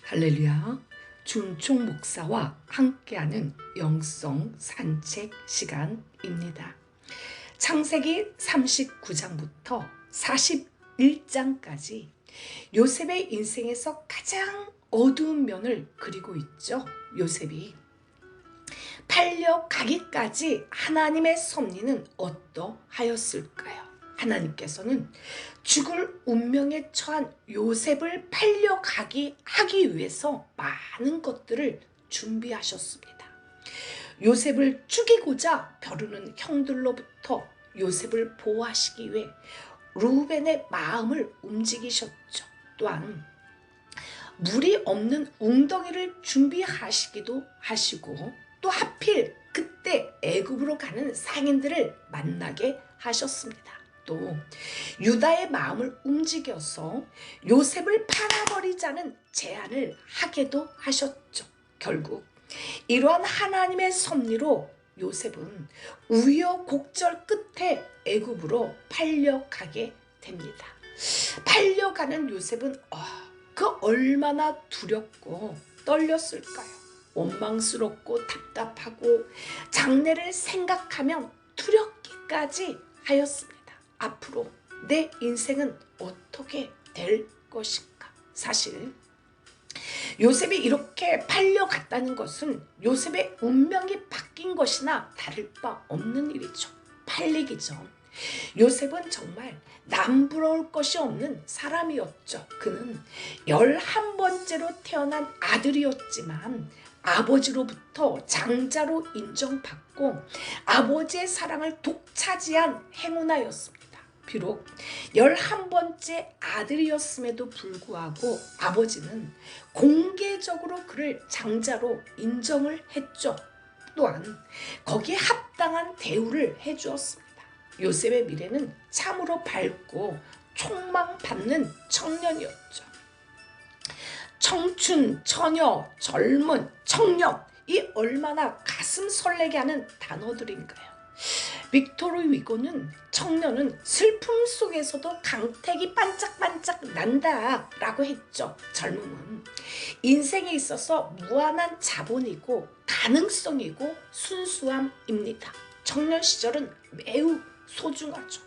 할렐루야. 준총 목사와 함께하는 영성 산책 시간입니다. 창세기 39장부터 41장까지 요셉의 인생에서 가장 어두운 면을 그리고 있죠. 요셉이 팔려가기까지 하나님의 섭리는 어떠하였을까요? 하나님께서는 죽을 운명에 처한 요셉을 팔려가기 하기 위해서 많은 것들을 준비하셨습니다. 요셉을 죽이고자 벼르는 형들로부터 요셉을 보호하시기 위해 루벤의 마음을 움직이셨죠. 또한 물이 없는 웅덩이를 준비하시기도 하시고 또 하필 그때 애굽으로 가는 상인들을 만나게 하셨습니다. 또 유다의 마음을 움직여서 요셉을 팔아버리자는 제안을 하게도 하셨죠. 결국 이러한 하나님의 섭리로 요셉은 우여곡절 끝에 애굽으로 팔려가게 됩니다. 팔려가는 요셉은 그 얼마나 두렵고 떨렸을까요? 원망스럽고 답답하고 장래를 생각하면 두렵기까지 하였습니다. 앞으로 내 인생은 어떻게 될 것인가? 사실 요셉이 이렇게 팔려갔다는 것은 요셉의 운명이 바뀐 것이나 다를 바 없는 일이죠. 팔리기 전 요셉은 정말 남부러울 것이 없는 사람이었죠. 그는 11번째로 태어난 아들이었지만 아버지로부터 장자로 인정받고 아버지의 사랑을 독차지한 행운아였습니다. 비록 11번째 아들이었음에도 불구하고 아버지는 공개적으로 그를 장자로 인정을 했죠. 또한 거기에 합당한 대우를 해주었습니다. 요셉의 미래는 참으로 밝고 촉망받는 청년이었죠. 청춘, 처녀, 젊은, 청년, 이 얼마나 가슴 설레게 하는 단어들인가요? 빅토르 위고는 청년은 슬픔 속에서도 강택이 반짝반짝 난다 라고 했죠. 젊음은 인생에 있어서 무한한 자본이고 가능성이고 순수함입니다. 청년 시절은 매우 소중하죠.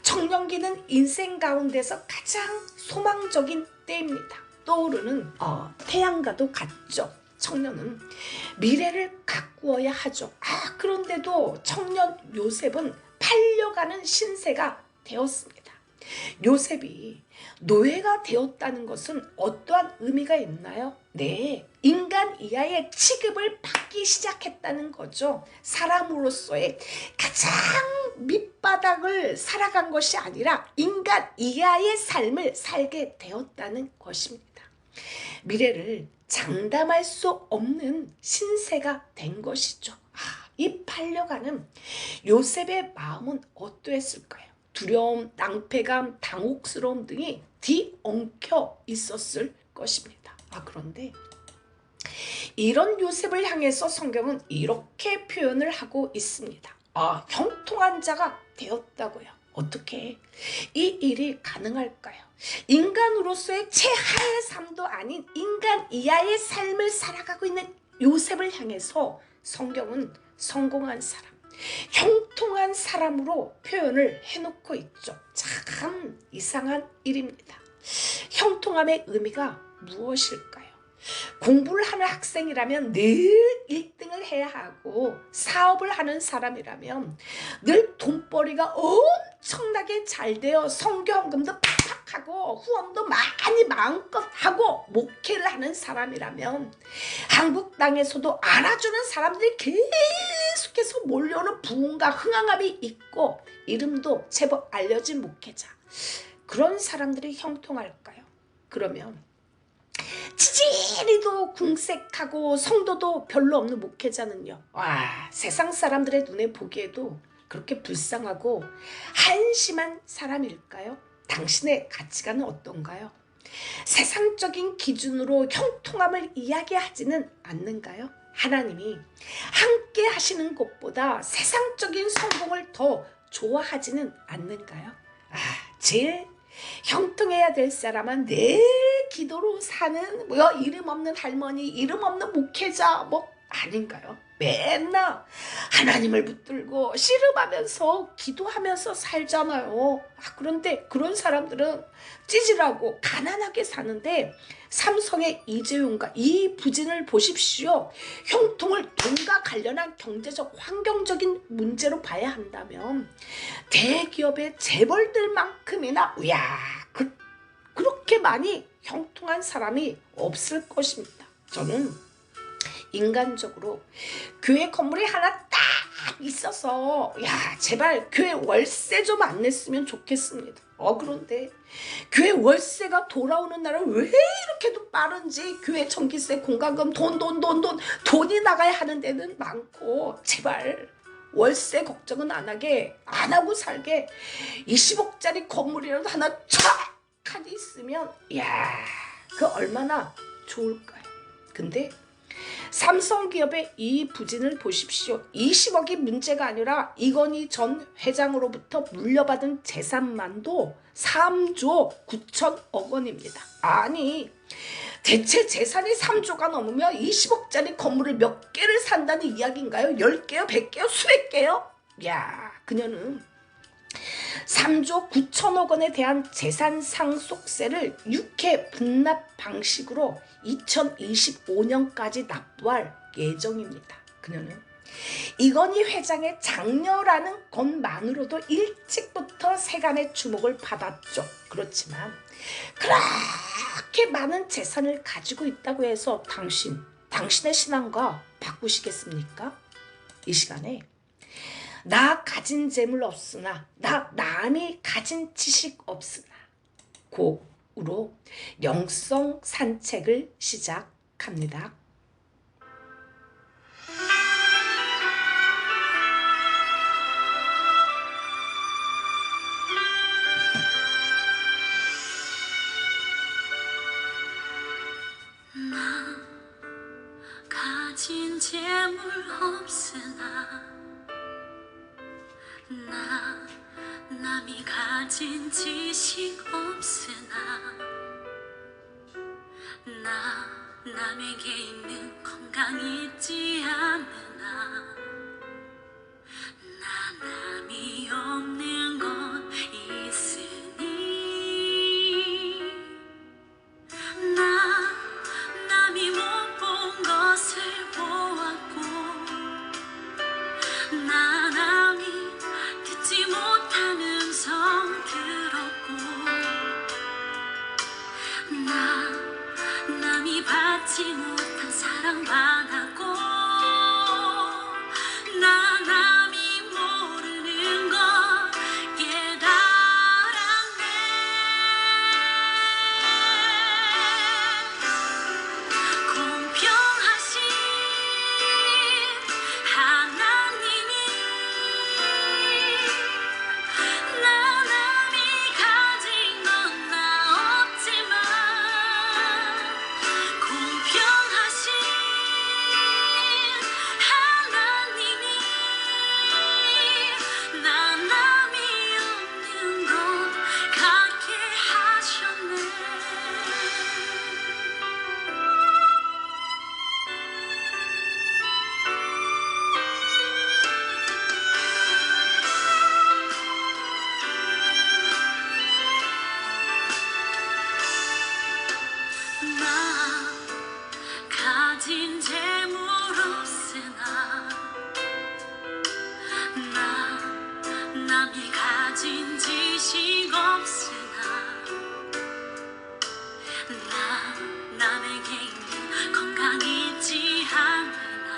청년기는 인생 가운데서 가장 소망적인 때입니다. 떠오르는 태양과도 같죠. 청년은 미래를 가꾸어야 하죠. 그런데도 청년 요셉은 팔려가는 신세가 되었습니다. 요셉이 노예가 되었다는 것은 어떠한 의미가 있나요? 네, 인간 이하의 취급을 받기 시작했다는 거죠. 사람으로서의 가장 밑바닥을 살아간 것이 아니라 인간 이하의 삶을 살게 되었다는 것입니다. 미래를 장담할 수 없는 신세가 된 것이죠. 이 팔려가는 요셉의 마음은 어떠했을까요? 두려움, 낭패감, 당혹스러움 등이 뒤엉켜 있었을 것입니다. 그런데 이런 요셉을 향해서 성경은 이렇게 표현을 하고 있습니다. 형통한 자가 되었다고요. 어떻게 이 일이 가능할까요? 인간으로서의 최하의 삶도 아닌 인간 이하의 삶을 살아가고 있는 요셉을 향해서 성경은 성공한 사람, 형통한 사람으로 표현을 해놓고 있죠. 참 이상한 일입니다. 형통함의 의미가 무엇일까요? 공부를 하는 학생이라면 늘 1등을 해야 하고 사업을 하는 사람이라면 늘 돈벌이가 엄청나게 잘 되어 성교헌금도 팍팍 하고 후원도 많이 마음껏 하고 목회를 하는 사람이라면 한국 땅에서도 알아주는 사람들이 계속해서 몰려오는 부흥과 흥황함이 있고 이름도 제법 알려진 목회자, 그런 사람들이 형통할까요? 그러면 지지리도 궁색하고 성도도 별로 없는 목회자는요, 세상 사람들의 눈에 보기에도 그렇게 불쌍하고 한심한 사람일까요? 당신의 가치관은 어떤가요? 세상적인 기준으로 형통함을 이야기하지는 않는가요? 하나님이 함께 하시는 것보다 세상적인 성공을 더 좋아하지는 않는가요? 제일 형통해야 될 사람은 내 기도로 사는 뭐 이름 없는 할머니, 이름 없는 목회자 뭐 아닌가요? 맨날 하나님을 붙들고 씨름하면서 기도하면서 살잖아요. 그런데 그런 사람들은 찌질하고 가난하게 사는데, 삼성의 이재용과 이 부진을 보십시오. 형통을 돈과 관련한 경제적 환경적인 문제로 봐야 한다면 대기업의 재벌들만큼이나 그렇게 많이 형통한 사람이 없을 것입니다. 저는 인간적으로 교회 건물이 하나 딱 있어서 제발 교회 월세 좀 안 냈으면 좋겠습니다. 그런데 교회 월세가 돌아오는 날은 왜 이렇게도 빠른지, 교회 전기세, 공과금 돈이 나가야 하는 데는 많고, 제발 월세 걱정은 안 하고 살게 20억짜리 건물이라도 하나 촥하니 있으면 그 얼마나 좋을까요? 근데 삼성기업의 이 부진을 보십시오. 20억이 문제가 아니라 이건희 전 회장으로부터 물려받은 재산만도 3조 9천억 원입니다. 아니, 대체 재산이 3조가 넘으면 20억짜리 건물을 몇 개를 산다는 이야기인가요? 10개요? 100개요? 수백 개요? 그녀는 3조 9천억 원에 대한 재산 상속세를 6회 분납 방식으로 2025년까지 납부할 예정입니다. 그녀는 이건희 회장의 장녀라는 것만으로도 일찍부터 세간의 주목을 받았죠. 그렇지만 그렇게 많은 재산을 가지고 있다고 해서 당신의 신앙과 바꾸시겠습니까? 이 시간에 나 가진 재물 없으나, 나 남이 가진 지식 없으나 곡으로 영성 산책을 시작합니다. 나 가진 재물 없으나, 나 남이 가진 지식 없으나, 나 남에게 있는 건강 있지 않으나, 나 남이 없는 건 있으니, 나 남이 못 본 것을 보았고, 나 남이 듣지 못한 음성 들었고, 나 남이 받지 못한 사랑 받았고, 나 남이 모르는 것 깨달았네. 공평하신 하나님이 나 남이 가진 건 나 없지만, 공평하신 하나님이 나 남이 없는 것 갖게 하셨네. 나 가진 재물 없으나, 나 남이 가진 지식 없으나, 나 남에게 있는 건강 있지 않으나,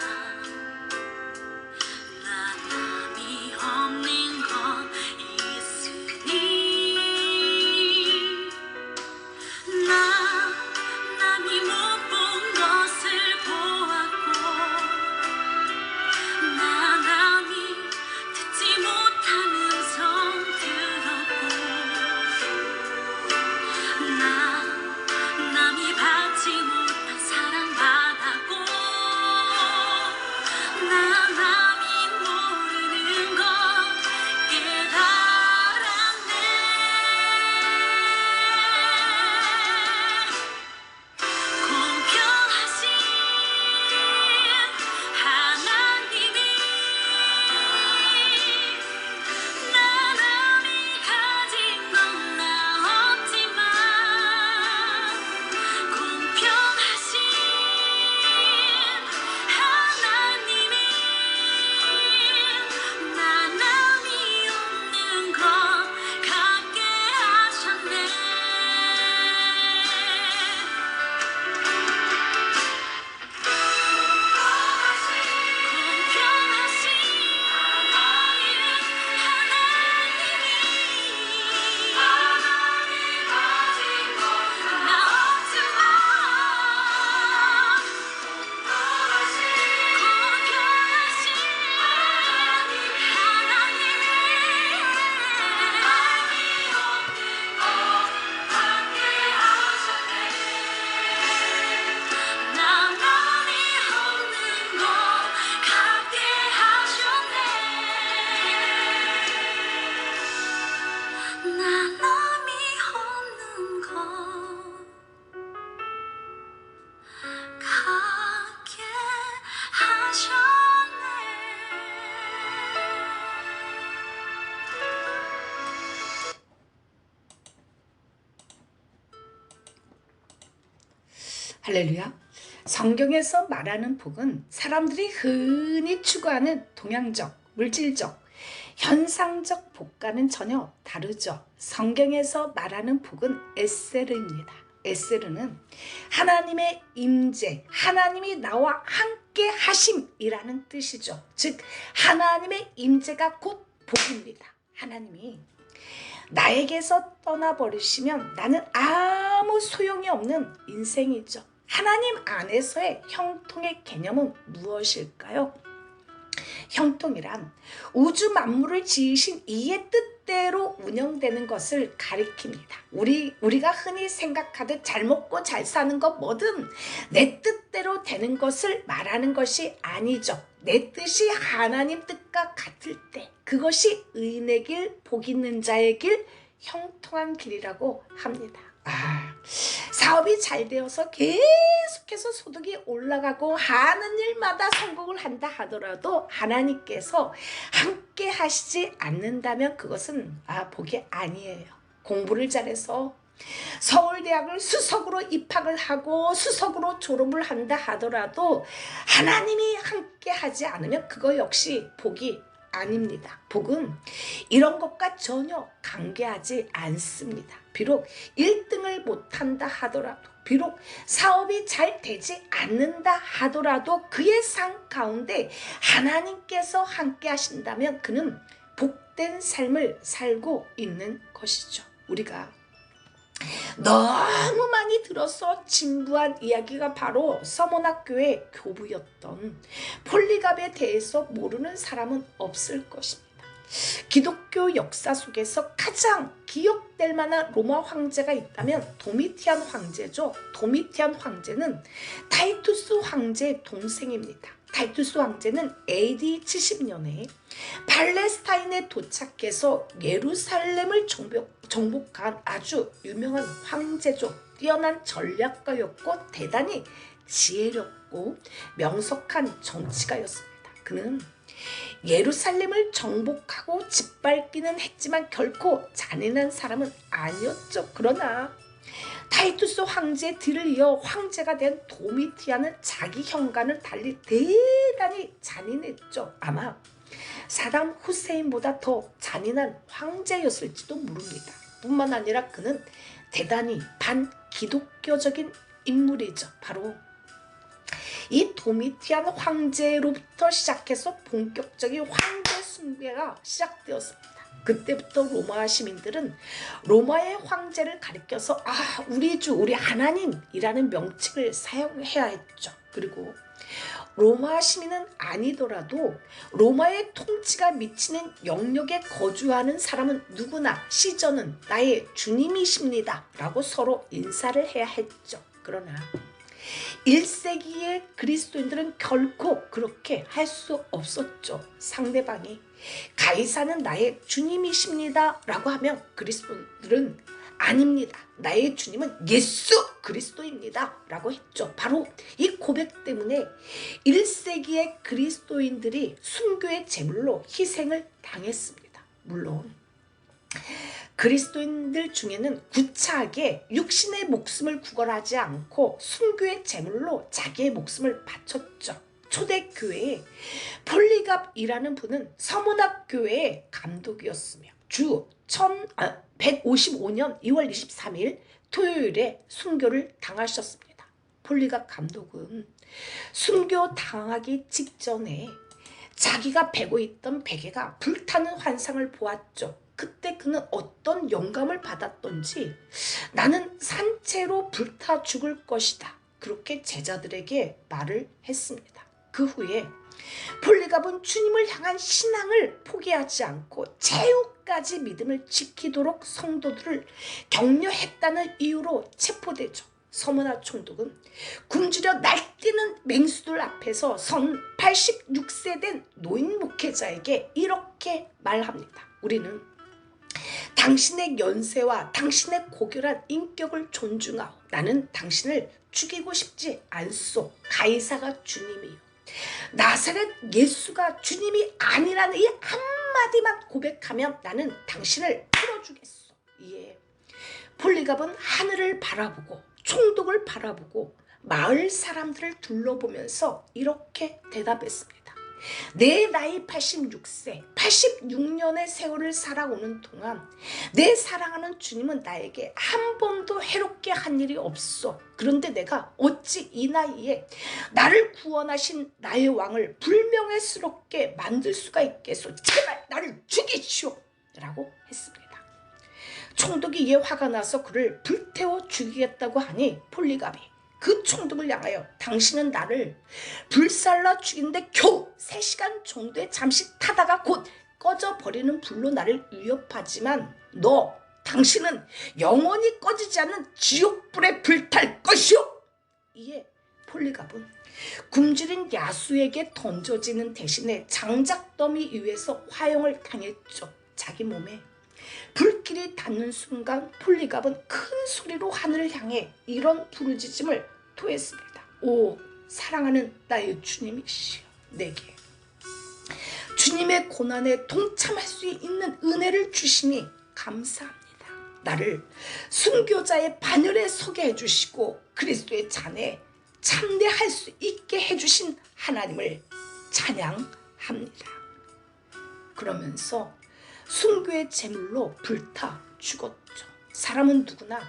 나 남이 없는 건 있으니, 나 남이 못 본 것을 보았고, 나 남이 듣지 못한 음성 들었고, 할렐루야. 성경에서 말하는 복은 사람들이 흔히 추구하는 동양적, 물질적, 현상적 복과는 전혀 다르죠. 성경에서 말하는 복은 에세르입니다. 에세르는 하나님의 임재, 하나님이 나와 함께 하심이라는 뜻이죠. 즉 하나님의 임재가 곧 복입니다. 하나님이 나에게서 떠나버리시면 나는 아무 소용이 없는 인생이죠. 하나님 안에서의 형통의 개념은 무엇일까요? 형통이란 우주 만물을 지으신 이의 뜻대로 운영되는 것을 가리킵니다. 우리가 흔히 생각하듯 잘 먹고 잘 사는 것 뭐든 내 뜻대로 되는 것을 말하는 것이 아니죠. 내 뜻이 하나님 뜻과 같을 때 그것이 의인의 길, 복 있는 자의 길, 형통한 길이라고 합니다. 사업이 잘 되어서 계속해서 소득이 올라가고 하는 일마다 성공을 한다 하더라도 하나님께서 함께 하시지 않는다면 그것은 복이 아니에요. 공부를 잘해서 서울대학을 수석으로 입학을 하고 수석으로 졸업을 한다 하더라도 하나님이 함께 하지 않으면 그거 역시 복이 아닙니다. 복은 이런 것과 전혀 관계하지 않습니다. 비록 1등을 못한다 하더라도, 비록 사업이 잘 되지 않는다 하더라도 그의 삶 가운데 하나님께서 함께 하신다면 그는 복된 삶을 살고 있는 것이죠. 우리가 너무 많이 들어서 진부한 이야기가 바로 서문학교의 교부였던 폴리갑에 대해서 모르는 사람은 없을 것입니다. 기독교 역사 속에서 가장 기억될 만한 로마 황제가 있다면 도미티안 황제죠. 도미티안 황제는 타이투스 황제의 동생입니다. 타이투스 황제는 AD 70년에 팔레스타인에 도착해서 예루살렘을 정복한 아주 유명한 황제죠. 뛰어난 전략가였고 대단히 지혜롭고 명석한 정치가였습니다. 그는 예루살렘을 정복하고 짓밟기는 했지만 결코 잔인한 사람은 아니었죠. 그러나 타이투스 황제의 뒤를 이어 황제가 된 도미티안은 자기 형과는 달리 대단히 잔인했죠. 아마 사담 후세인보다 더 잔인한 황제였을지도 모릅니다. 뿐만 아니라 그는 대단히 반기독교적인 인물이죠. 바로 이 도미티안 황제로부터 시작해서 본격적인 황제 숭배가 시작되었습니다. 그때부터 로마 시민들은 로마의 황제를 가리켜서 우리 주, 우리 하나님이라는 명칭을 사용해야 했죠. 그리고 로마 시민은 아니더라도 로마의 통치가 미치는 영역에 거주하는 사람은 누구나 시저는 나의 주님이십니다 라고 서로 인사를 해야 했죠. 그러나 1세기의 그리스도인들은 결코 그렇게 할 수 없었죠. 상대방이 가이사는 나의 주님이십니다 라고 하면 그리스도인들은 아닙니다. 나의 주님은 예수 그리스도입니다 라고 했죠. 바로 이 고백 때문에 1세기의 그리스도인들이 순교의 제물로 희생을 당했습니다. 물론 그리스도인들 중에는 구차하게 육신의 목숨을 구걸하지 않고 순교의 제물로 자기의 목숨을 바쳤죠. 초대교회의 폴리갑이라는 분은 서문학교회의 감독이었으며 주 155년 2월 23일 토요일에 순교를 당하셨습니다. 폴리갑 감독은 순교 당하기 직전에 자기가 베고 있던 베개가 불타는 환상을 보았죠. 그때 그는 어떤 영감을 받았던지 나는 산채로 불타 죽을 것이다. 그렇게 제자들에게 말을 했습니다. 그 후에 폴리갑은 주님을 향한 신앙을 포기하지 않고 최후까지 믿음을 지키도록 성도들을 격려했다는 이유로 체포되죠. 서문화 총독은 굶주려 날뛰는 맹수들 앞에서 선 86세 된 노인 목회자에게 이렇게 말합니다. 우리는 당신의 연세와 당신의 고결한 인격을 존중하오. 나는 당신을 죽이고 싶지 않소. 가이사가 주님이요. 나사렛 예수가 주님이 아니라는 이 한마디만 고백하면 나는 당신을 풀어주겠소. 이에 폴리갑은 하늘을 바라보고 총독을 바라보고 마을 사람들을 둘러보면서 이렇게 대답했습니다. 내 나이 86세, 86년의 세월을 살아오는 동안 내 사랑하는 주님은 나에게 한 번도 해롭게 한 일이 없어. 그런데 내가 어찌 이 나이에 나를 구원하신 나의 왕을 불명예스럽게 만들 수가 있겠소. 제발 나를 죽이시오 라고 했습니다. 총독이 이에 화가 나서 그를 불태워 죽이겠다고 하니 폴리갑이 그 총독을 향하여 당신은 나를 불살라 죽이는데 겨우 3시간 정도에 잠시 타다가 곧 꺼져버리는 불로 나를 위협하지만 당신은 영원히 꺼지지 않는 지옥불에 불탈 것이오. 이에 폴리갑은 굶주린 야수에게 던져지는 대신에 장작더미 위에서 화형을 당했죠. 자기 몸에 불길이 닿는 순간 폴리갑은 큰 소리로 하늘을 향해 이런 부르짖음을 토했습니다. 오 사랑하는 나의 주님이시여, 내게 주님의 고난에 동참할 수 있는 은혜를 주시니 감사합니다. 나를 순교자의 반열에 서게 해주시고 그리스도의 잔에 참대할 수 있게 해주신 하나님을 찬양합니다. 그러면서 순교의 제물로 불타 죽었죠. 사람은 누구나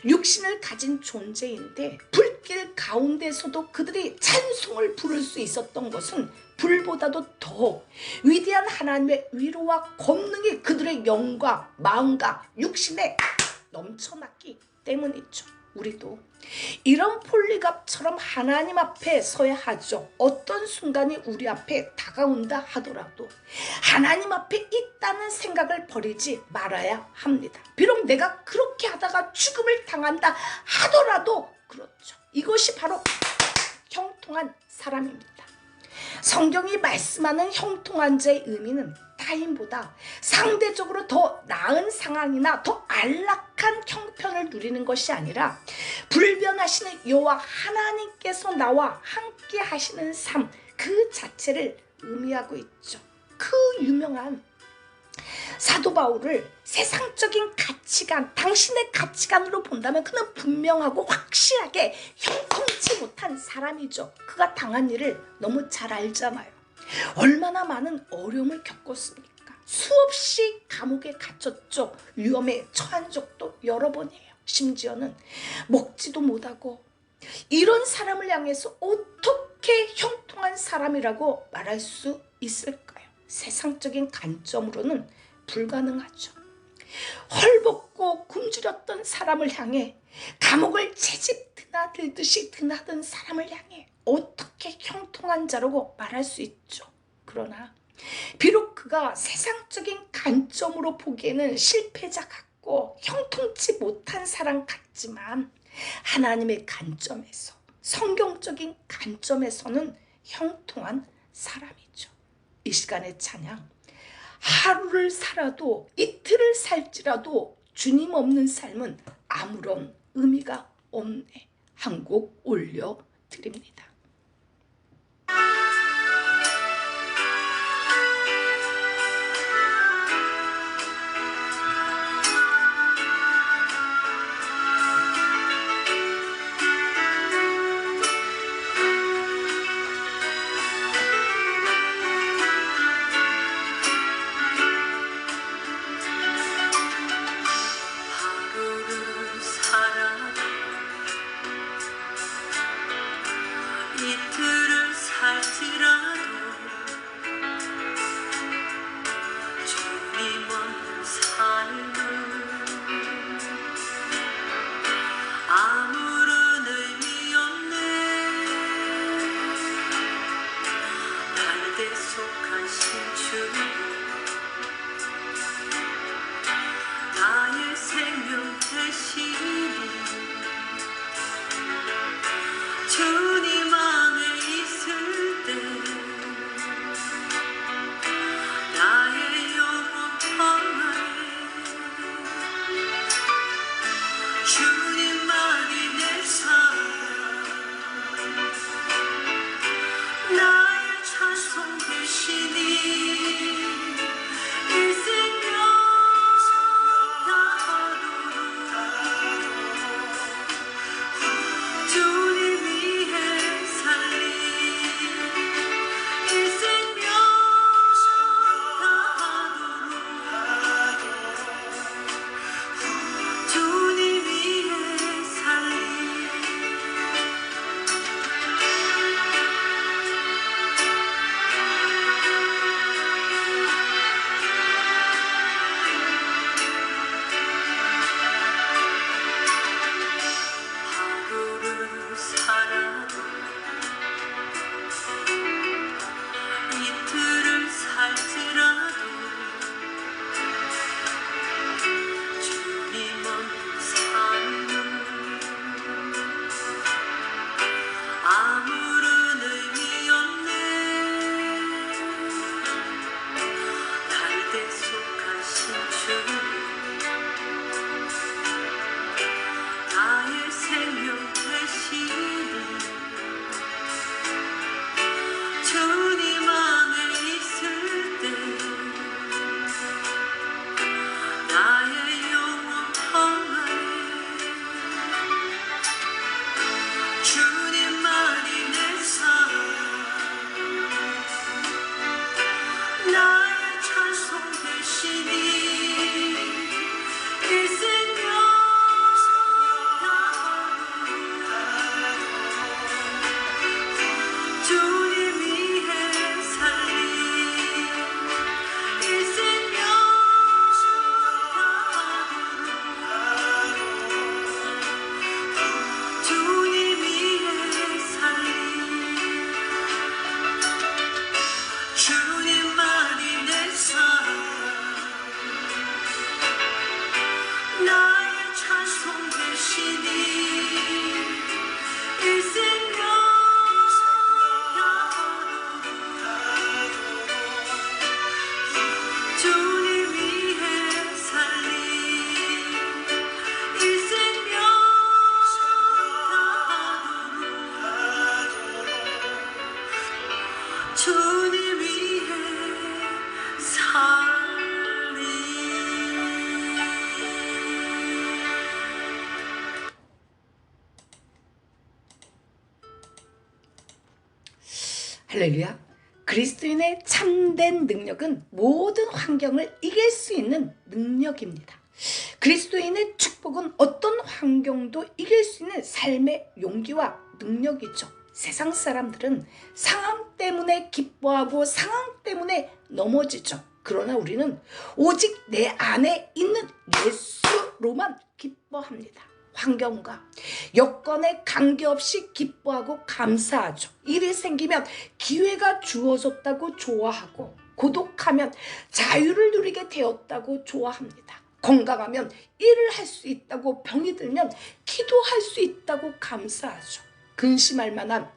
육신을 가진 존재인데 불길 가운데서도 그들이 찬송을 부를 수 있었던 것은 불보다도 더 위대한 하나님의 위로와 권능이 그들의 영과 마음과 육신에 넘쳐났기 때문이죠. 우리도 이런 폴리갑처럼 하나님 앞에 서야 하죠. 어떤 순간이 우리 앞에 다가온다 하더라도 하나님 앞에 있다는 생각을 버리지 말아야 합니다. 비록 내가 그렇게 하다가 죽음을 당한다 하더라도 그렇죠. 이것이 바로 형통한 사람입니다. 성경이 말씀하는 형통한 자의 의미는 타인보다 상대적으로 더 나은 상황이나 더 안락한 형편을 누리는 것이 아니라 불변하시는 여호와 하나님께서 나와 함께 하시는 삶 그 자체를 의미하고 있죠. 그 유명한 사도 바울을 세상적인 가치관, 당신의 가치관으로 본다면 그는 분명하고 확실하게 형통치 못한 사람이죠. 그가 당한 일을 너무 잘 알잖아요. 얼마나 많은 어려움을 겪었습니까? 수없이 감옥에 갇혔죠. 위험에 처한 적도 여러 번이에요. 심지어는 먹지도 못하고 이런 사람을 향해서 어떻게 형통한 사람이라고 말할 수 있을까요? 세상적인 관점으로는 불가능하죠. 헐벗고 굶주렸던 사람을 향해 감옥을 채집 드나들듯이 드나든 사람을 향해 어떻게 형통한 자라고 말할 수 있죠. 그러나 비록 그가 세상적인 관점으로 보기에는 실패자 같고 형통치 못한 사람 같지만 하나님의 관점에서 성경적인 관점에서는 형통한 사람이죠. 이 시간의 찬양, 하루를 살아도 이틀을 살지라도 주님 없는 삶은 아무런 의미가 없네. 한 곡 올려드립니다. 하루를 살아도 이틀을 살지라도 주님 없는 삶은 아무런 의미 없네. 갈대 속한 신주 나의 생명 대신이 주님 안에 있을 때 나의 영혼 평안해. 주님만이 내 사랑 나의 찬송 되시니 할렐루야. 그리스도인의 참된 능력은 모든 환경을 이길 수 있는 능력입니다. 그리스도인의 축복은 어떤 환경도 이길 수 있는 삶의 용기와 능력이죠. 세상 사람들은 상황 때문에 기뻐하고 상황 때문에 넘어지죠. 그러나 우리는 오직 내 안에 있는 예수로만 기뻐합니다. 환경과 여건에 관계없이 기뻐하고 감사하죠. 일이 생기면 기회가 주어졌다고 좋아하고, 고독하면 자유를 누리게 되었다고 좋아합니다. 건강하면 일을 할 수 있다고, 병이 들면 기도할 수 있다고 감사하죠. 근심할 만한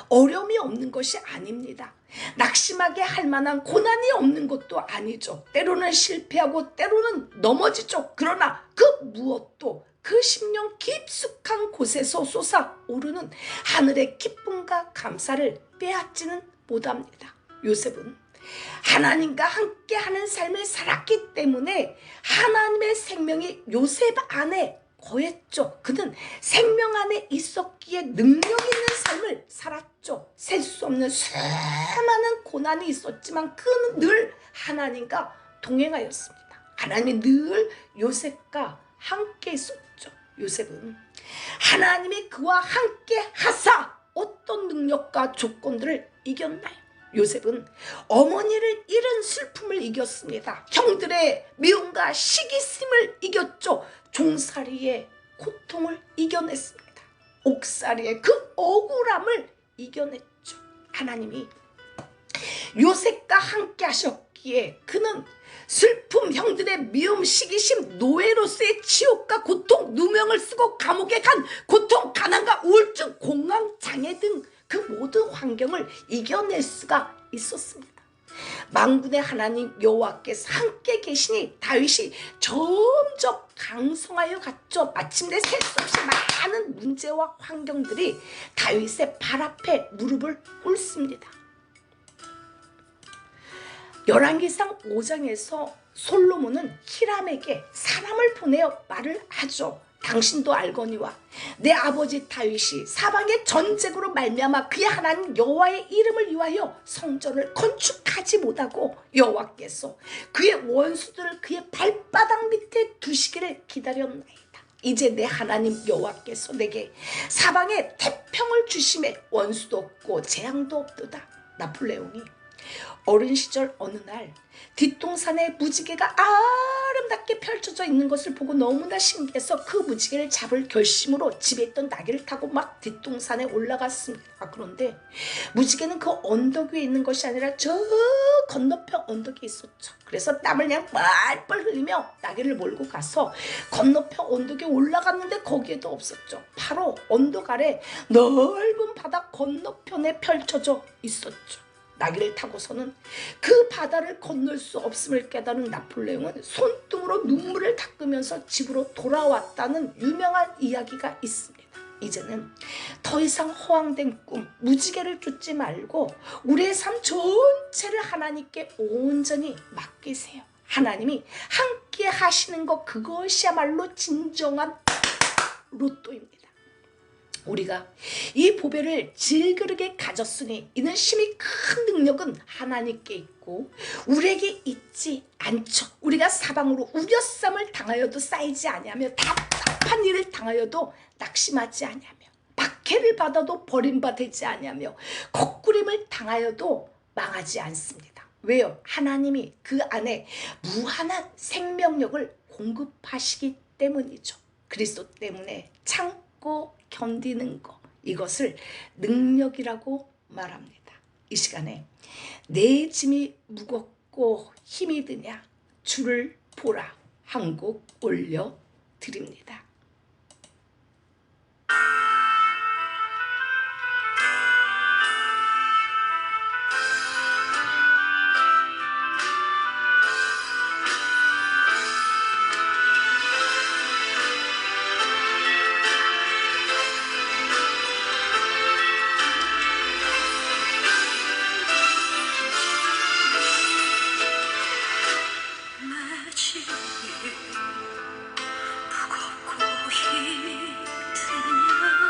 어려움이 없는 것이 아닙니다. 낙심하게 할 만한 고난이 없는 것도 아니죠. 때로는 실패하고 때로는 넘어지죠. 그러나 그 무엇도 그 심령 깊숙한 곳에서 솟아오르는 하늘의 기쁨과 감사를 빼앗지는 못합니다. 요셉은 하나님과 함께하는 삶을 살았기 때문에 하나님의 생명이 요셉 안에 거했죠. 그는 생명 안에 있었기에 능력 있는 삶을 살았죠. 셀 수 없는 수많은 고난이 있었지만 그는 늘 하나님과 동행하였습니다. 하나님이 늘 요셉과 함께 있었죠. 요셉은 하나님이 그와 함께 하사 어떤 능력과 조건들을 이겼나요? 요셉은 어머니를 잃은 슬픔을 이겼습니다. 형들의 미움과 시기심을 이겼죠. 종살이의 고통을 이겨냈습니다. 옥살이의 그 억울함을 이겨냈죠. 하나님이 요셉과 함께 하셨기에 그는 슬픔, 형들의 미움, 시기심, 노예로서의 치욕과 고통, 누명을 쓰고 감옥에 간 고통, 가난과 우울증, 공황, 장애 등 그 모든 환경을 이겨낼 수가 있었습니다. 만군의 하나님 여호와께서 함께 계시니 다윗이 점점 강성하여 갔죠. 마침내 셀 수 없이 많은 문제와 환경들이 다윗의 발 앞에 무릎을 꿇습니다. 열왕기상 5장에서 솔로몬은 히람에게 사람을 보내어 말을 하죠. 당신도 알거니와 내 아버지 다윗이 사방의 전쟁으로 말미암아 그의 하나님 여호와의 이름을 위하여 성전을 건축하지 못하고 여호와께서 그의 원수들을 그의 발바닥 밑에 두시기를 기다렸나이다. 이제 내 하나님 여호와께서 내게 사방에 태평을 주심에 원수도 없고 재앙도 없도다. 나폴레옹이 어린 시절 어느 날 뒷동산에 무지개가 아름답게 펼쳐져 있는 것을 보고 너무나 신기해서 그 무지개를 잡을 결심으로 집에 있던 나귀를 타고 막 뒷동산에 올라갔습니다. 그런데 무지개는 그 언덕 위에 있는 것이 아니라 저 건너편 언덕에 있었죠. 그래서 땀을 그냥 뻘뻘 흘리며 나귀를 몰고 가서 건너편 언덕에 올라갔는데 거기에도 없었죠. 바로 언덕 아래 넓은 바다 건너편에 펼쳐져 있었죠. 나귀를 타고서는 그 바다를 건널 수 없음을 깨달은 나폴레옹은 손등으로 눈물을 닦으면서 집으로 돌아왔다는 유명한 이야기가 있습니다. 이제는 더 이상 허황된 꿈, 무지개를 쫓지 말고 우리의 삶 전체를 하나님께 온전히 맡기세요. 하나님이 함께 하시는 것, 그것이야말로 진정한 로또입니다. 우리가 이 보배를 질그릇에 가졌으니 이는 심히 큰 능력은 하나님께 있고 우리에게 있지 않죠. 우리가 사방으로 우겨쌈을 당하여도 쌓이지 아니하며 답답한 일을 당하여도 낙심하지 아니하며 박해를 받아도 버림받지 아니하며 거꾸림을 당하여도 망하지 않습니다. 왜요? 하나님이 그 안에 무한한 생명력을 공급하시기 때문이죠. 그리스도 때문에 참고 견디는 것, 이것을 능력이라고 말합니다. 이 시간에 내 짐이 무겁고 힘이 드냐 주를 보라 한 곡 올려드립니다. 무겁고 힘드냐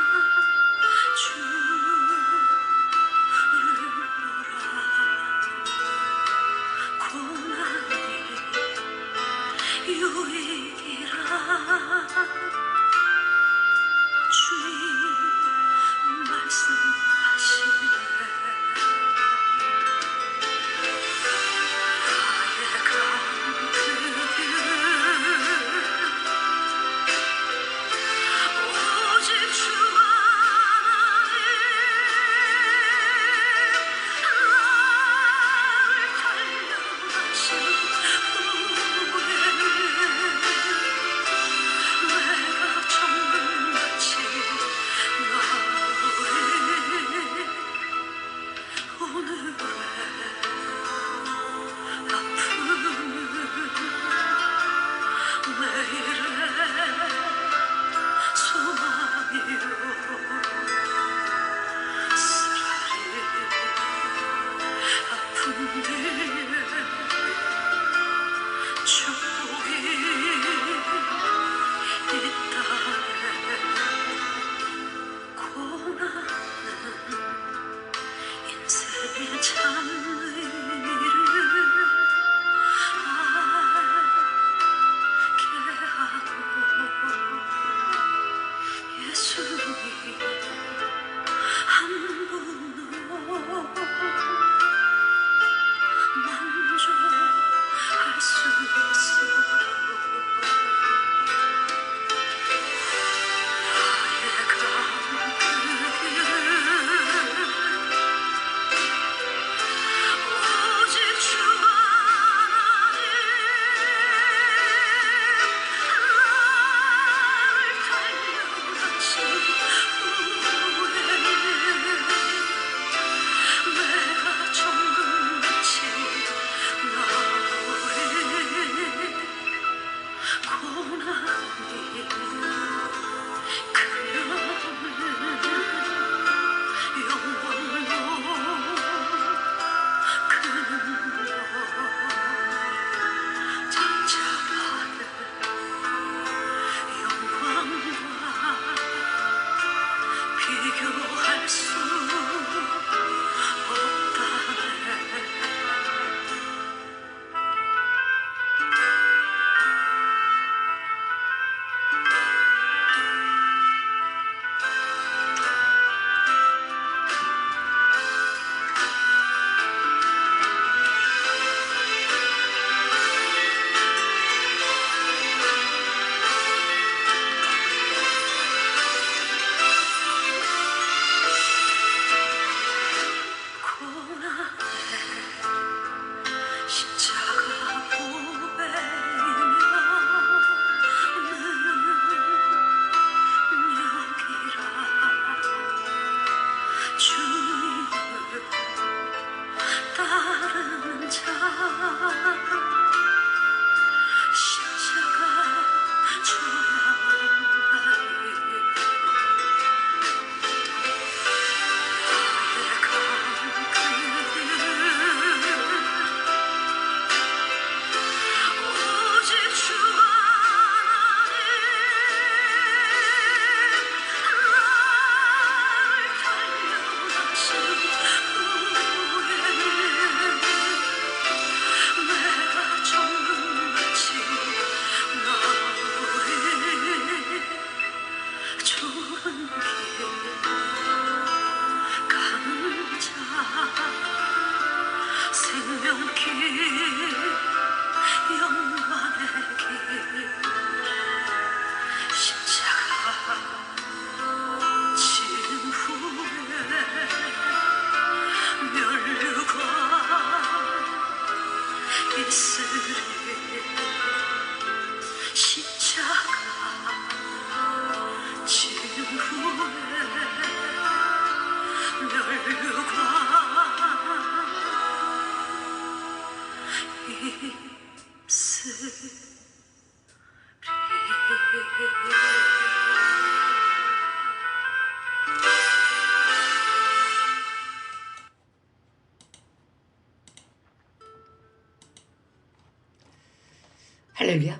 할렐루야.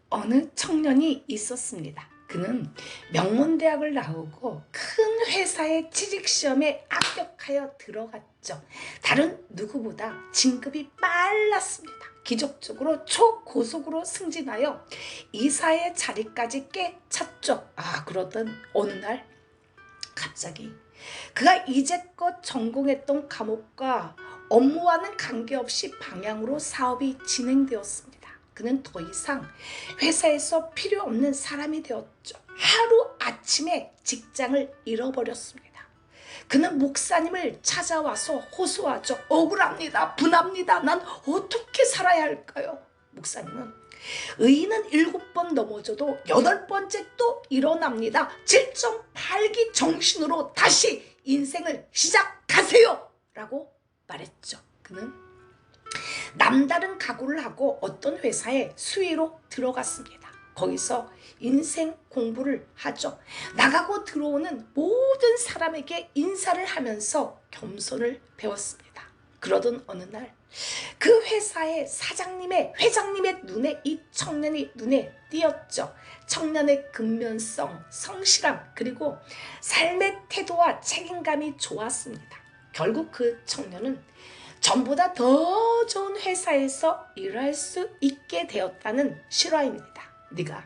어느 청년이 있었습니다. 그는 명문대학을 나오고 큰 회사의 취직시험에 합격하여 들어갔죠. 다른 누구보다 진급이 빨랐습니다. 기적적으로 초고속으로 승진하여 이사의 자리까지 깨찼죠. 그러던 어느 날 갑자기 그가 이제껏 전공했던 과목과 업무와는 관계없이 방향으로 사업이 진행되었습니다. 그는 더 이상 회사에서 필요 없는 사람이 되었죠. 하루아침에 직장을 잃어버렸습니다. 그는 목사님을 찾아와서 호소하죠. 억울합니다. 분합니다. 난 어떻게 살아야 할까요? 목사님은 의인은 7번 넘어져도 8번째 또 일어납니다. 7.8기 정신으로 다시 인생을 시작하세요 라고 말했죠. 그는 남다른 각오를 하고 어떤 회사에 수의로 들어갔습니다. 거기서 인생 공부를 하죠. 나가고 들어오는 모든 사람에게 인사를 하면서 겸손을 배웠습니다. 그러던 어느 날 그 회사의 회장님의 눈에 이 청년이 눈에 띄었죠. 청년의 근면성, 성실함, 그리고 삶의 태도와 책임감이 좋았습니다. 결국 그 청년은 전보다 더 좋은 회사에서 일할 수 있게 되었다는 실화입니다. 네가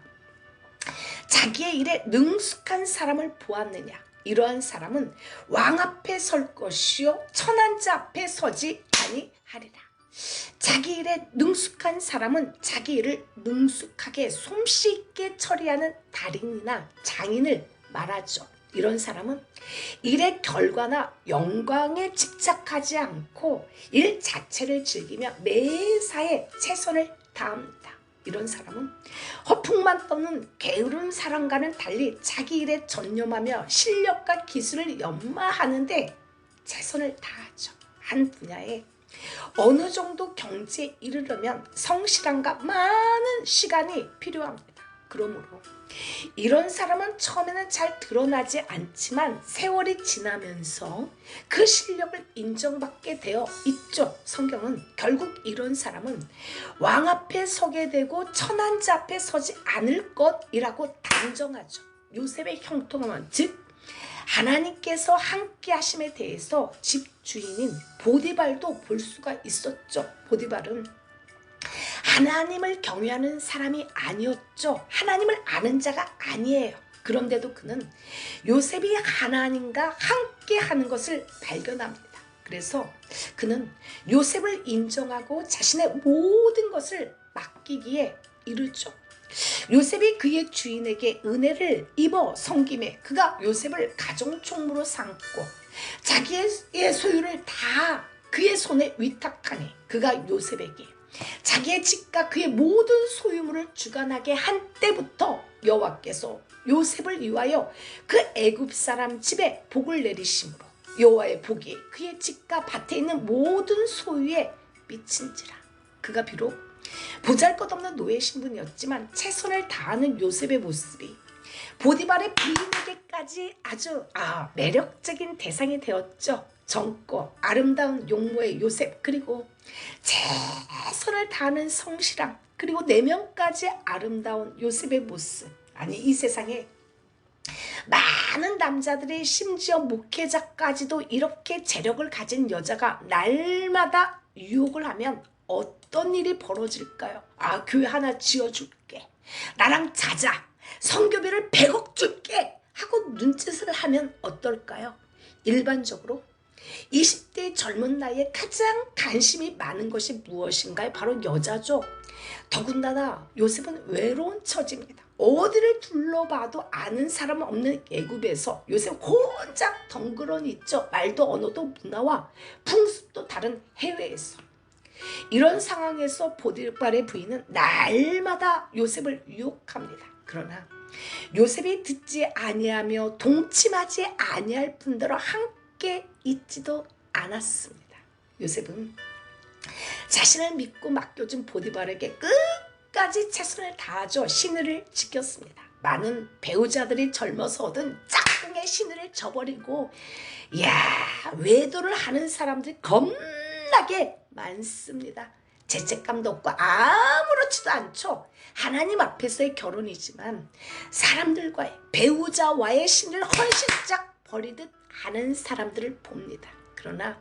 자기의 일에 능숙한 사람을 보았느냐? 이러한 사람은 왕 앞에 설 것이요 천한 자 앞에 서지 아니하리라. 자기 일에 능숙한 사람은 자기 일을 능숙하게 솜씨있게 처리하는 달인이나 장인을 말하죠. 이런 사람은 일의 결과나 영광에 집착하지 않고 일 자체를 즐기며 매사에 최선을 다합니다. 이런 사람은 허풍만 떠는 게으른 사람과는 달리 자기 일에 전념하며 실력과 기술을 연마하는데 최선을 다하죠. 한 분야에 어느 정도 경지에 이르려면 성실함과 많은 시간이 필요합니다. 그러므로 이런 사람은 처음에는 잘 드러나지 않지만 세월이 지나면서 그 실력을 인정받게 되어 있죠. 성경은 결국 이런 사람은 왕 앞에 서게 되고 천한 자 앞에 서지 않을 것이라고 단정하죠. 요셉의 형통함은 즉 하나님께서 함께 하심에 대해서 집주인인 보디발도 볼 수가 있었죠. 보디발은 하나님을 경외하는 사람이 아니었죠. 하나님을 아는 자가 아니에요. 그런데도 그는 요셉이 하나님과 함께 하는 것을 발견합니다. 그래서 그는 요셉을 인정하고 자신의 모든 것을 맡기기에 이르죠. 요셉이 그의 주인에게 은혜를 입어 섬김에 그가 요셉을 가정총무로 삼고 자기의 소유를 다 그의 손에 위탁하니 그가 요셉에게 자기의 집과 그의 모든 소유물을 주관하게 한 때부터 여호와께서 요셉을 위하여 그 애굽 사람 집에 복을 내리심으로 여호와의 복이 그의 집과 밭에 있는 모든 소유에 미친지라. 그가 비록 보잘것없는 노예 신분이었지만 최선을 다하는 요셉의 모습이 보디발의 부인에게까지 아주 매력적인 대상이 되었죠. 젊고 아름다운 용모의 요셉, 그리고 최선을 다하는 성실함, 그리고 내면까지 아름다운 요셉의 모습. 아니, 이 세상에 많은 남자들이 심지어 목회자까지도 이렇게 재력을 가진 여자가 날마다 유혹을 하면 어떤 일이 벌어질까요? 교회 하나 지어줄게, 나랑 자자, 성교비를 100억 줄게 하고 눈짓을 하면 어떨까요? 일반적으로 20대 젊은 나이에 가장 관심이 많은 것이 무엇인가요? 바로 여자죠. 더군다나 요셉은 외로운 처지입니다. 어디를 둘러봐도 아는 사람 없는 애굽에서 요셉 혼자 덩그러니 있죠. 말도 언어도 문화와 풍습도 다른 해외에서. 이런 상황에서 보디발의 부인은 날마다 요셉을 유혹합니다. 그러나 요셉이 듣지 아니하며 동침하지 아니할 뿐더러 함께 있지도 않았습니다. 요셉은 자신을 믿고 맡겨준 보디발에게 끝까지 최선을 다하죠. 신의를 지켰습니다. 많은 배우자들이 젊어서 얻은 짝꿍의 신의를 저버리고 외도를 하는 사람들이 겁나게 많습니다. 죄책감도 없고 아무렇지도 않죠. 하나님 앞에서의 결혼이지만 사람들과의 배우자와의 신을 헌신짝 버리듯 하는 사람들을 봅니다. 그러나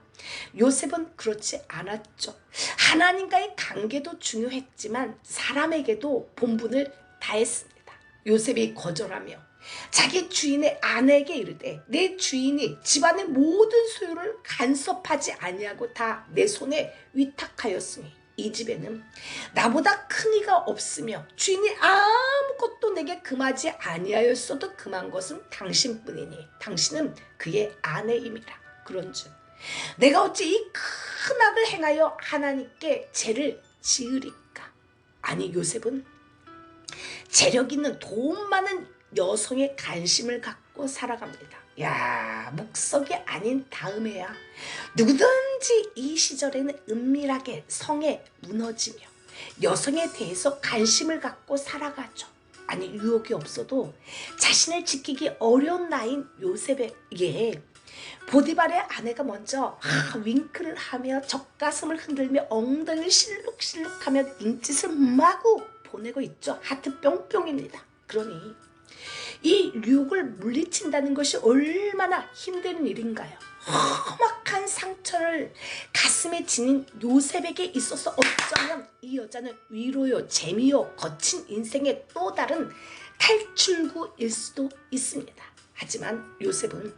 요셉은 그렇지 않았죠. 하나님과의 관계도 중요했지만 사람에게도 본분을 다했습니다. 요셉이 거절하며 자기 주인의 아내에게 이르되 내 주인이 집안의 모든 소유를 간섭하지 아니하고 다 내 손에 위탁하였으니 이 집에는 나보다 큰 이가 없으며 주인이 아무것도 내게 금하지 아니하였어도 금한 것은 당신뿐이니 당신은 그의 아내임이라. 그런즉 내가 어찌 이 큰 악을 행하여 하나님께 죄를 지으리까. 아니 요셉은 재력 있는 돈 많은 여성의 관심을 갖고 살아갑니다. 야, 목석이 아닌 다음에야 누구든지 이 시절에는 은밀하게 성에 무너지며 여성에 대해서 관심을 갖고 살아가죠. 아니 유혹이 없어도 자신을 지키기 어려운 나이인 요셉에게 보디발의 아내가 먼저 윙크를 하며 젖가슴을 흔들며 엉덩이를 실룩실룩하며 눈짓을 마구 보내고 있죠. 하트 뿅뿅입니다. 그러니 이 유혹을 물리친다는 것이 얼마나 힘든 일인가요? 험악한 상처를 가슴에 지닌 요셉에게 있어서 어쩌면 이 여자는 위로요, 재미요, 거친 인생의 또 다른 탈출구일 수도 있습니다. 하지만 요셉은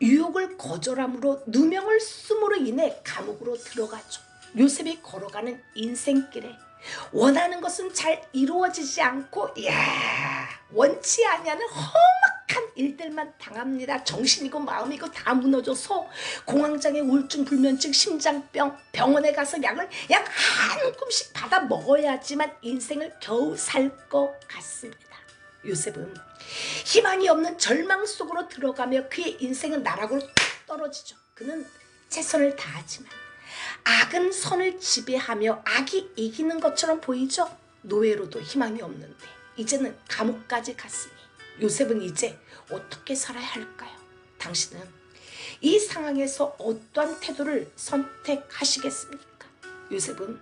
유혹을 거절함으로 누명을 쓰므로 인해 감옥으로 들어가죠. 요셉이 걸어가는 인생길에 원하는 것은 잘 이루어지지 않고 원치 아니하는 험악한 일들만 당합니다. 정신이고 마음이고 다 무너져서 공황장애, 우울증, 불면증, 심장병, 병원에 가서 약을 약 한 움씩 받아 먹어야지만 인생을 겨우 살 것 같습니다. 요셉은 희망이 없는 절망 속으로 들어가며 그의 인생은 나락으로 뚝 떨어지죠. 그는 최선을 다하지만 악은 선을 지배하며 악이 이기는 것처럼 보이죠. 노예로도 희망이 없는데 이제는 감옥까지 갔으니 요셉은 이제 어떻게 살아야 할까요? 당신은 이 상황에서 어떠한 태도를 선택하시겠습니까? 요셉은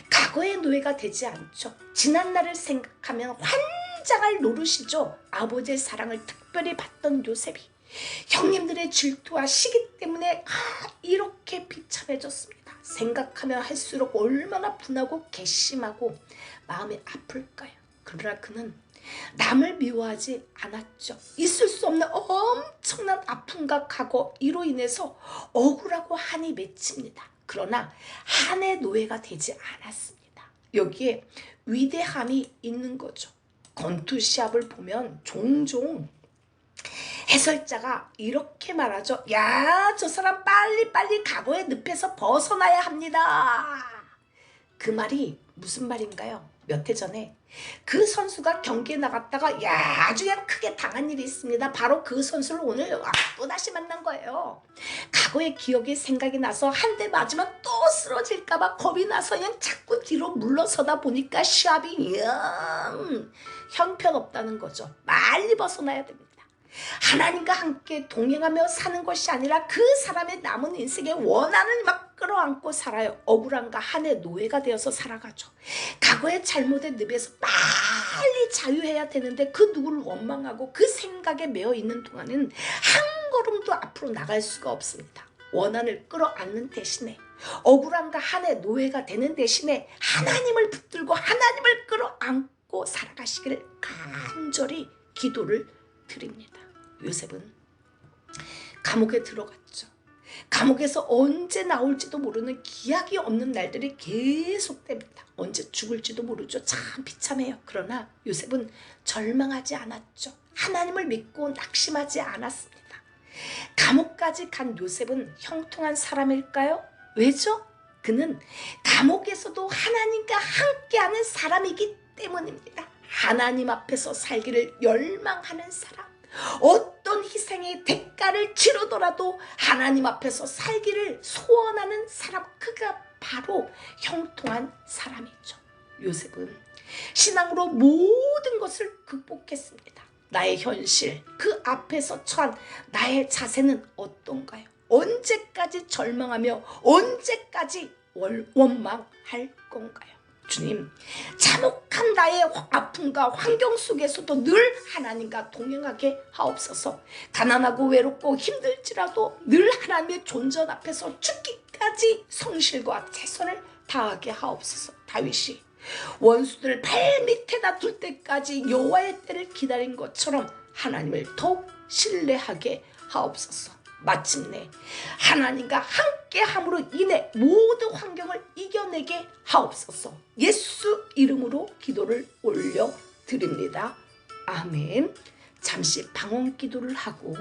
과거의 노예가 되지 않죠. 지난날을 생각하면 환장할 노릇이죠. 아버지의 사랑을 특별히 받던 요셉이 형님들의 질투와 시기 때문에 이렇게 비참해졌습니다. 생각하면 할수록 얼마나 분하고 괘씸하고 마음이 아플까요? 그러나 그는 남을 미워하지 않았죠. 있을 수 없는 엄청난 아픔과 과거 이로 인해서 억울하고 한이 맺힙니다. 그러나 한의 노예가 되지 않았습니다. 여기에 위대함이 있는 거죠. 건투시합을 보면 종종 해설자가 이렇게 말하죠. 야, 저 사람 빨리빨리 과거의 늪에서 벗어나야 합니다. 그 말이 무슨 말인가요? 몇 해 전에 그 선수가 경기에 나갔다가 아주 그냥 크게 당한 일이 있습니다. 바로 그 선수를 오늘 또다시 만난 거예요. 과거의 기억이 생각이 나서 한 대 맞으면 또 쓰러질까봐 겁이 나서 그냥 자꾸 뒤로 물러서다 보니까 시합이 형편없다는 거죠. 빨리 벗어나야 됩니다. 하나님과 함께 동행하며 사는 것이 아니라 그 사람의 남은 인생에 원한을 막 끌어안고 살아요. 억울함과 한의 노예가 되어서 살아가죠. 과거의 잘못의 늪에서 빨리 자유해야 되는데 그 누구를 원망하고 그 생각에 매여 있는 동안은 한 걸음도 앞으로 나갈 수가 없습니다. 원한을 끌어안는 대신에 억울함과 한의 노예가 되는 대신에 하나님을 붙들고 하나님을 끌어안고 살아가시기를 간절히 기도를 드립니다. 요셉은 감옥에 들어갔죠. 감옥에서 언제 나올지도 모르는 기약이 없는 날들이 계속됩니다. 언제 죽을지도 모르죠. 참 비참해요. 그러나 요셉은 절망하지 않았죠. 하나님을 믿고 낙심하지 않았습니다. 감옥까지 간 요셉은 형통한 사람일까요? 왜죠? 그는 감옥에서도 하나님과 함께하는 사람이기 때문입니다. 하나님 앞에서 살기를 열망하는 사람, 어떤 희생의 대가를 치르더라도 하나님 앞에서 살기를 소원하는 사람, 그가 바로 형통한 사람이죠. 요셉은 신앙으로 모든 것을 극복했습니다. 나의 현실, 그 앞에서 처한 나의 자세는 어떤가요? 언제까지 절망하며 언제까지 원망할 건가요? 주님, 참혹한 나의 아픔과 환경 속에서도 늘 하나님과 동행하게 하옵소서. 가난하고 외롭고 힘들지라도 늘 하나님의 존전 앞에서 죽기까지 성실과 최선을 다하게 하옵소서. 다윗이 원수들 발밑에다 둘 때까지 여호와의 때를 기다린 것처럼 하나님을 더욱 신뢰하게 하옵소서. 마침내 하나님과 함께함으로 인해 모든 환경을 이겨내게 하옵소서. 예수 이름으로 기도를 올려드립니다. 아멘. 잠시 방언 기도를 하고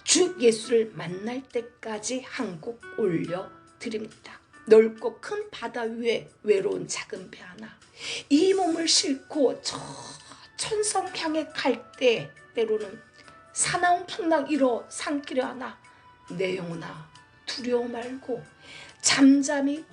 주 예수를 만날 때까지 한 곡 올려드립니다. 넓고 큰 바다 위에 외로운 작은 배 하나, 이 몸을 싣고 저 천성 향해 갈 때 때로는 사나운 풍랑 일어 산길에 하나, 내 영혼아 두려워 말고 잠잠히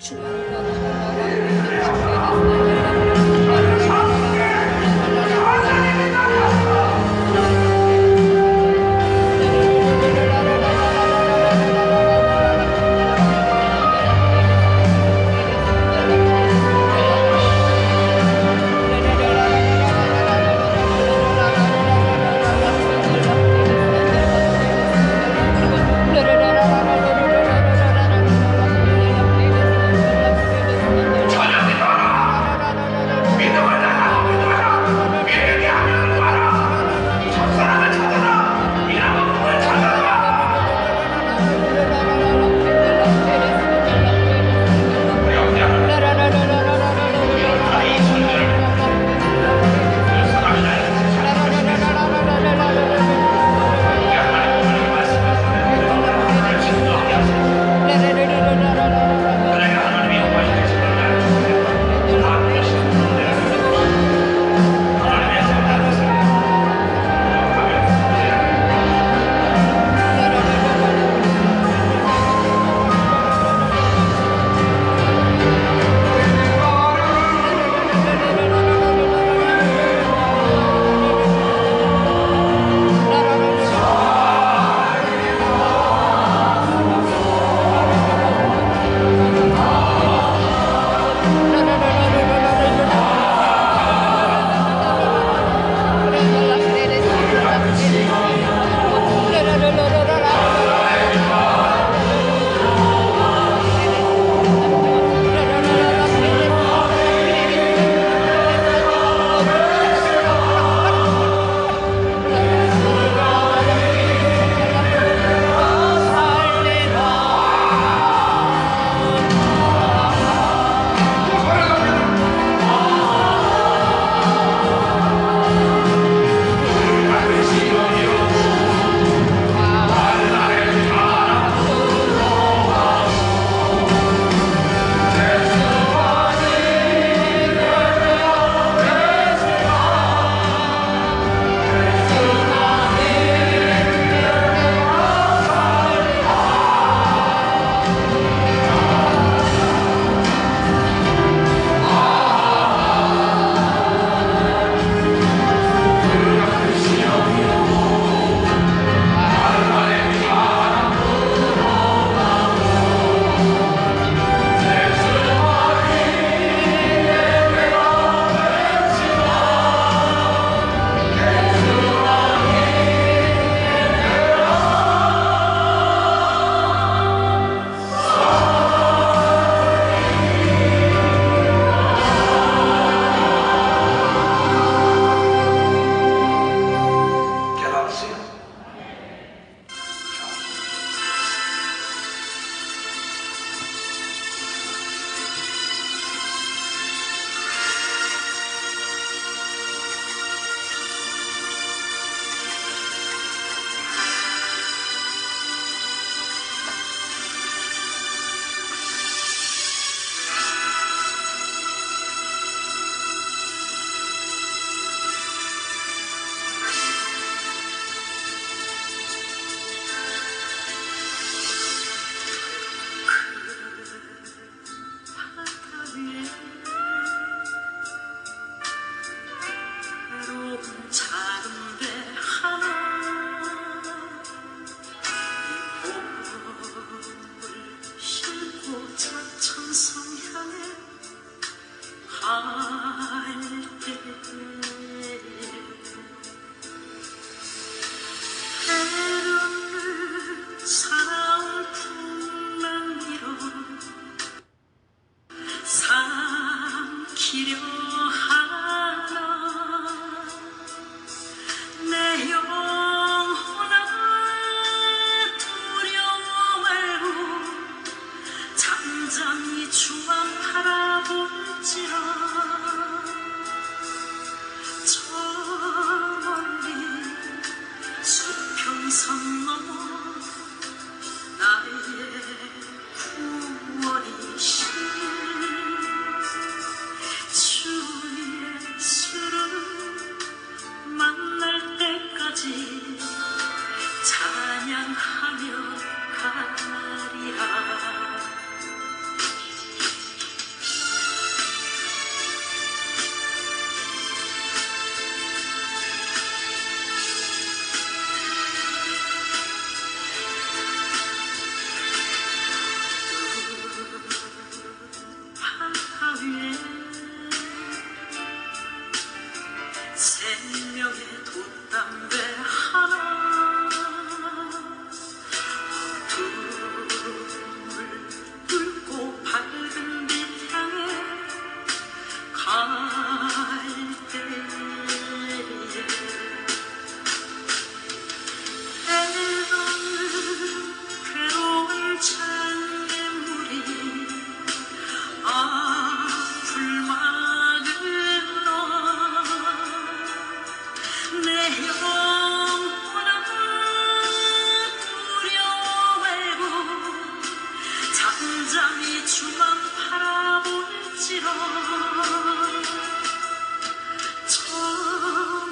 저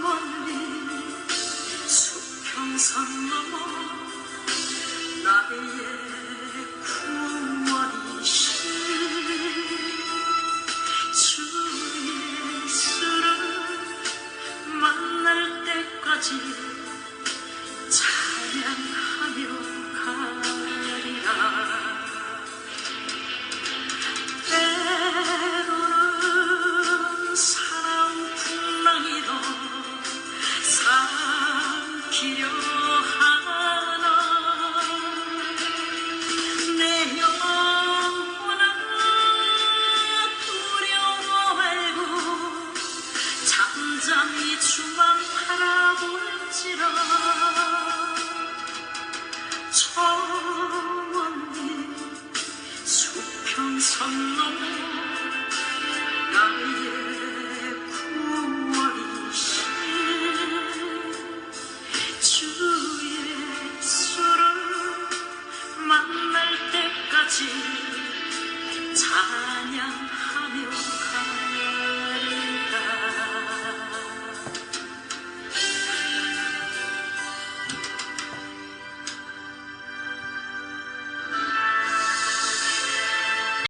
멀리 수평선 넘어 나의 구원이신 주의 수를 만날 때까지 찬양하며 가리라. 때로는 사나운 풍랑이도 삼키려 하나 내 영혼아 두려워 말고 잠잠히 주만 바라볼지라. 저 멀리 수평선 넘어 나의 구원이신 주의 수를 만날 때까지 찬양